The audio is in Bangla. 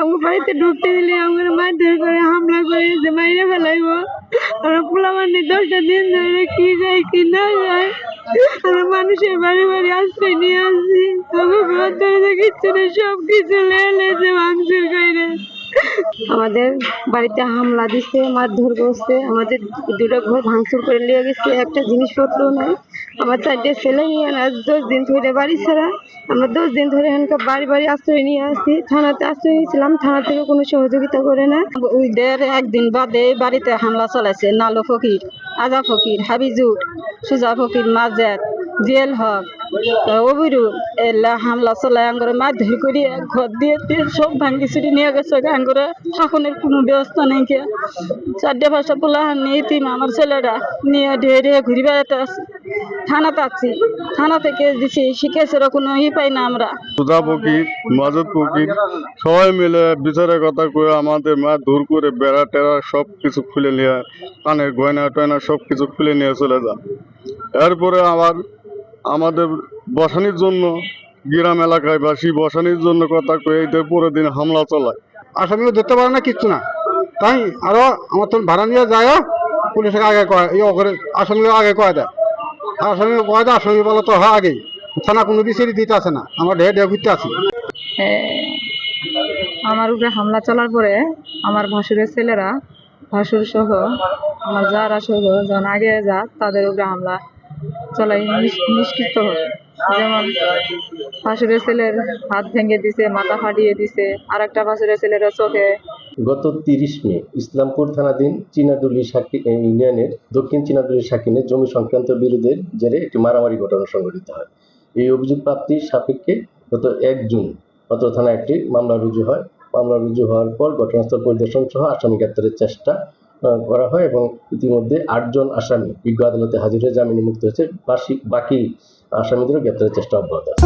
আমার বাড়িতে ঢুকতে দিলে আমার মারধর করে হামলা করে যে মাইরে ফেলাইবো। আমরা পোলাপানি 10টা দিন ধরে কি যায় কি না যায় আমরা মানুষের বাড়ি বাড়ি আশ্রয় নিয়ে আসছি। আমার ঘর দরজা কিচ্ছু নেই, সব কিছু লেছে ভাঙচুর করে। আমাদের বাড়িতে হামলা দিচ্ছে, মারধর করছে, আমাদের 2টা ঘর ভাঙচুর করে নিয়ে গেছে, একটা জিনিসপত্র নাই। আমার 4টে ছেলে নিয়ে 10 দিন ধরে বাড়ি ছাড়া। আমরা 10 দিন ধরে এখানকার বাড়ি বাড়ি আশ্রয় নিয়ে আসছি, থানাতে আশ্রয় নিয়েছিলাম, থানা থেকে কোনো সহযোগিতা করে না। ওইদের একদিন বাদে বাড়িতে হামলা চালাইছে নালো ফকির, আজা ফকির, হাবিজুর, সুজা ফকির, মাজেদ, জিয়াল হক, অবিরুল এলা হামলা চালায় আঙ্গরে মারধর করে ঘর দিয়ে সব ভাঙ্গি চুরি নিয়ে গেছে। আঙ্গরে থাকুনের কোনো ব্যবস্থা নেই। 4-5টা পোলাহান নিয়ে আমার ছেলেরা নিয়ে ঢেরে ঘুরি বেড়াতে আছে। থানা পাচ্ছি, থানা থেকে দিচ্ছি শিখেছে কোনো পাই না আমরা। সুজা ফকির, মাজেদ ফকির সবাই মিলে বিচারের কথা কয়ে আমাদের দূর করে বেড়া টেরা সব কিছু খুলে নিয়ে, কানের গয়না টয়না সব কিছু খুলে নিয়ে চলে যায়। এরপরে আবার আমাদের বসানির জন্য গ্রাম এলাকায় বাসী বসানির জন্য কথা কয়ে এদের পরের দিন হামলা চালায়। আসামিও ধরতে পারে না, কিচ্ছু না। তাই আরো আমার তখন ভাড়া নিয়ে যায়, পুলিশকে আগে কয় আসামিও আগে কয় দেয়, আসামিও কয় দেয়, আসামি বলে তো হয় আগেই থানা কোনো বিচারি দিতে আসে না, আমরা ঢের ঘুরতে আসি। আমার উপরে হামলা চলার পরে আমার ভাসুরের ছেলেরা, ভাসুর সহ আমার যারা সহ যখন আগে যা তাদের উপরে হামলা চলাই নিষ্কৃত হবে। যেমন ভাসুরের ছেলের হাত ভেঙে দিছে, মাথা ফাটিয়ে দিছে, আর একটা ভাসুরের ছেলের চোখে। গত 30 মে ইসলামপুর থানাধীন চীনাদুলি ইউনিয়নের দক্ষিণ চীনাদুলি শাকিনে জমি সংক্রান্ত বিরোধের জেরে একটি মারামারি ঘটনা সংঘটিত হয়। এই অভিযোগ প্রাপ্তির সাপেক্ষে গত 1 জুন অত্র থানায় একটি মামলা রুজু হয়। মামলা রুজু হওয়ার পর ঘটনাস্থল পরিদর্শন সহ আসামি গ্রেপ্তারের চেষ্টা করা হয় এবং ইতিমধ্যে 8 জন আসামি বিজ্ঞ আদালতে হাজির হয়ে জামিনে মুক্ত হয়েছে। বাকি আসামিদেরও গ্রেপ্তারের চেষ্টা অব্যাহত আছে।